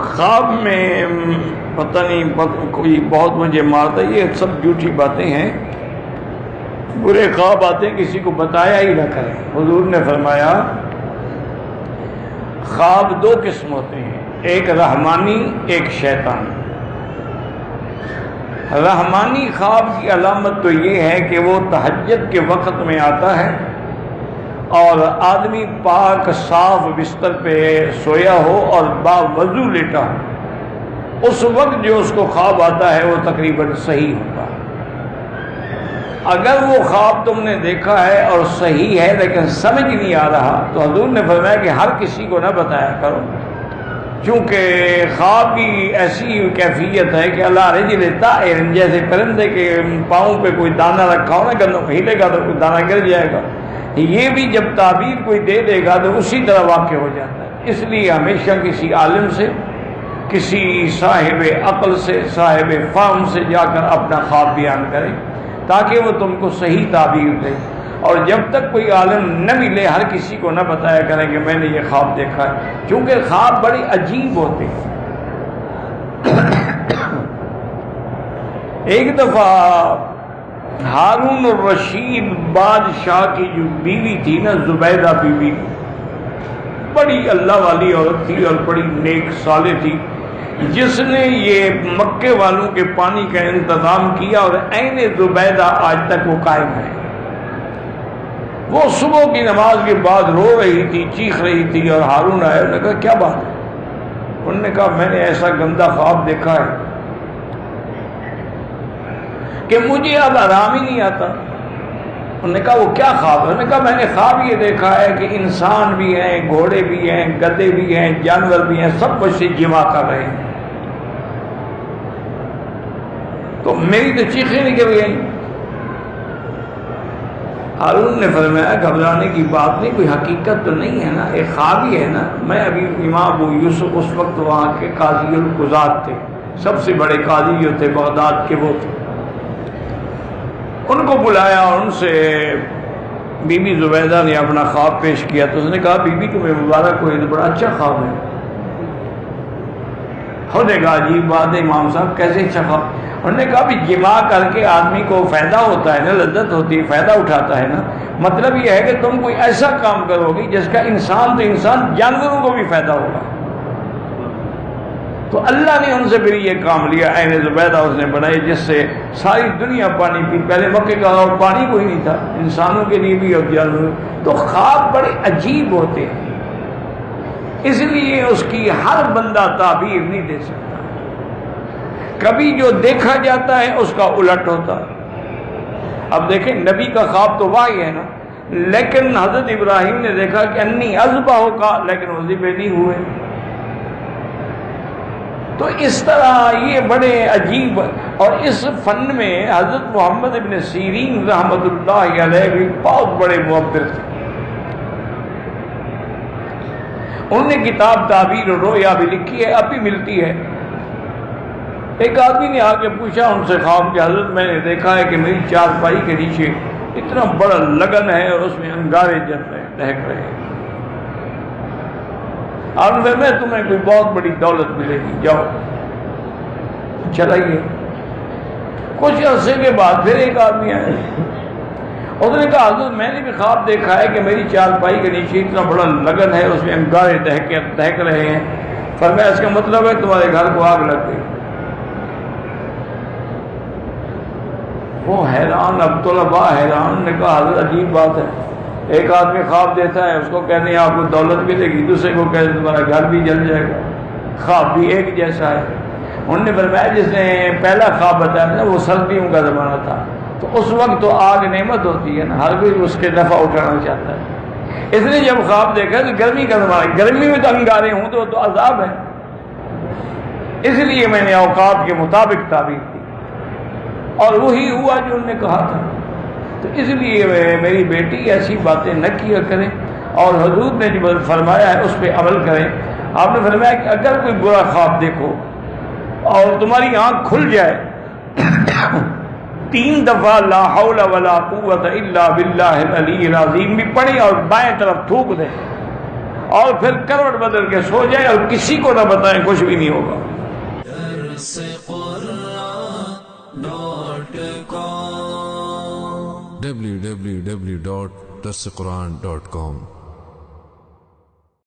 خواب میں پتہ نہیں کوئی بہت مجھے مارتا، یہ سب جھوٹی باتیں ہیں، برے خواب آتے ہیں، کسی کو بتایا ہی نہ کریں۔ حضور نے فرمایا خواب دو قسم ہوتے ہیں، ایک رحمانی ایک شیطانی۔ رحمانی خواب کی علامت تو یہ ہے کہ وہ تہجد کے وقت میں آتا ہے اور آدمی پاک صاف بستر پہ سویا ہو اور باوضو لیٹا ہو، اس وقت جو اس کو خواب آتا ہے وہ تقریباً صحیح ہوتا ہے۔ اگر وہ خواب تم نے دیکھا ہے اور صحیح ہے لیکن سمجھ نہیں آ رہا تو حضور نے فرمایا کہ ہر کسی کو نہ بتایا کرو، چونکہ خواب کی ایسی کیفیت ہے کہ اللہ رجل طائر، جیسے پرندے کے پاؤں پہ کوئی دانہ رکھا ہو نا، گندوں ہلے گا تو کوئی دانہ گر جائے گا، یہ بھی جب تعبیر کوئی دے دے گا تو اسی طرح واقع ہو جاتا ہے۔ اس لیے ہمیشہ کسی عالم سے، کسی صاحب عقل سے، صاحب فہم سے جا کر اپنا خواب بیان کریں تاکہ وہ تم کو صحیح تعبیر دے، اور جب تک کوئی عالم نہ ملے ہر کسی کو نہ بتایا کریں کہ میں نے یہ خواب دیکھا ہے، کیونکہ خواب بڑے عجیب ہوتے ہیں۔ ایک دفعہ ہارون الرشید بادشاہ کی جو بیوی تھی نا، زبیدہ بیوی، بڑی اللہ والی عورت تھی اور بڑی نیک صالح تھی، جس نے یہ مکے والوں کے پانی کا انتظام کیا، اور عین زبیدہ آج تک وہ قائم ہے۔ وہ صبح کی نماز کے بعد رو رہی تھی، چیخ رہی تھی، اور ہارون آئے، انہوں نے کہا کیا بات ہے؟ انہوں نے کہا میں نے ایسا گندا خواب دیکھا ہے کہ مجھے اب آرام ہی نہیں آتا۔ انہوں نے کہا وہ کیا خواب ہے؟ انہوں نے کہا میں نے خواب یہ دیکھا ہے کہ انسان بھی ہیں، گھوڑے بھی ہیں، گدھے بھی ہیں، جانور بھی ہیں، سب مجھ سے جمع کر رہے ہیں۔ تو میری تو چیخیں نکل گئی۔ ہارون نے فرمایا گھبرانے کی بات نہیں، کوئی حقیقت تو نہیں ہے نا، ایک خواب ہی ہے نا۔ میں ابھی امام ابو یوسف اس وقت وہاں کے قاضی القضات تھے، سب سے بڑے قاضی جو تھے بغداد کے وہ تھے، ان کو بلایا اور ان سے بی بی زبیدہ نے اپنا خواب پیش کیا، تو اس نے کہا بی بی تمہیں مبارک ہو، یہ تو بڑا اچھا خواب ہے۔ انہوں نے کہا عجیب بات ہے امام صاحب، کیسے اچھا خواب؟ انہوں نے کہا بھی جمع کر کے آدمی کو فائدہ ہوتا ہے نا، لذت ہوتی ہے، فائدہ اٹھاتا ہے نا، مطلب یہ ہے کہ تم کوئی ایسا کام کرو گی جس کا انسان تو انسان، جانوروں کو بھی فائدہ ہوگا۔ تو اللہ نے ان سے پھر یہ کام لیا، عین زبیدہ اس نے بنائی جس سے ساری دنیا پانی پی۔ پہلے مکے کا اور پانی کوئی نہیں تھا، انسانوں کے لیے بھی اور جانوروں۔ تو خواب بڑے عجیب ہوتے ہیں، اس لیے اس کی ہر بندہ تعبیر نہیں دے سکتا۔ کبھی جو دیکھا جاتا ہے اس کا الٹ ہوتا ہے۔ اب دیکھیں نبی کا خواب تو وحی ہے نا، لیکن حضرت ابراہیم نے دیکھا کہ انی اذبحک کا، لیکن وہ ذبح نہیں ہوئے۔ تو اس طرح یہ بڑے عجیب، اور اس فن میں حضرت محمد ابن سیرین رحمۃ اللہ علیہ بھی بہت بڑے معبر تھے۔ انہوں نے کتاب تعبیر الرؤیا بھی لکھی ہے، اب بھی ملتی ہے۔ ایک آدمی نے آ کے پوچھا ان سے خواب کہ حضرت میں نے دیکھا ہے کہ میری چارپائی کے نیچے اتنا بڑا لگن ہے اور اس میں انگارے جل رہے ہیں، دہک رہے ہیں، اور میں تمہیں کوئی بہت بڑی دولت ملے گی، جاؤ چلائیے۔ کچھ عرصے کے بعد پھر ایک آدمی آیا، اس نے کہا حضرت میں نے بھی خواب دیکھا ہے کہ میری چارپائی کے نیچے اتنا بڑا لگن ہے، اس میں انگارے دہک رہے ہیں۔ فرمایا اس کا مطلب ہے تمہارے گھر کو آگ لگ گئی۔ وہ حیران، اب طلباء حیران، نے کہا حضرت عجیب بات ہے، ایک آدمی خواب دیتا ہے، اس کو کہتے ہیں آپ کو دولت ملے گی، دوسرے کو کہتے ہیں تمہارا گھر بھی جل جائے گا، خواب بھی ایک جیسا ہے۔ انہوں نے فرمایا جس نے پہلا خواب بتایا تھا وہ سردیوں کا زمانہ تھا، تو اس وقت تو آگ نعمت ہوتی ہے نا، ہر کوئی اس کے نفع اٹھانا چاہتا ہے۔ اس نے جب خواب دیکھا تو گرمی کا زمانہ، گرمی میں تو انگارے ہوں تو عذاب ہے، اس لیے میں نے اوقات کے مطابق تعبیر کی، اور وہی ہوا جو انہوں نے کہا تھا۔ تو اس لیے میری بیٹی ایسی باتیں نہ کیا کریں، اور حضور نے جو فرمایا ہے اس پہ عمل کریں۔ آپ نے فرمایا کہ اگر کوئی برا خواب دیکھو اور تمہاری آنکھ کھل جائے 3 دفعہ لا حول ولا قوت الا باللہ العلی العظیم بھی پڑھی اور بائیں طرف تھوک دیں، اور پھر کروٹ بدل کے سو جائیں اور کسی کو نہ بتائیں، کچھ بھی نہیں ہوگا۔ www.darsequran.com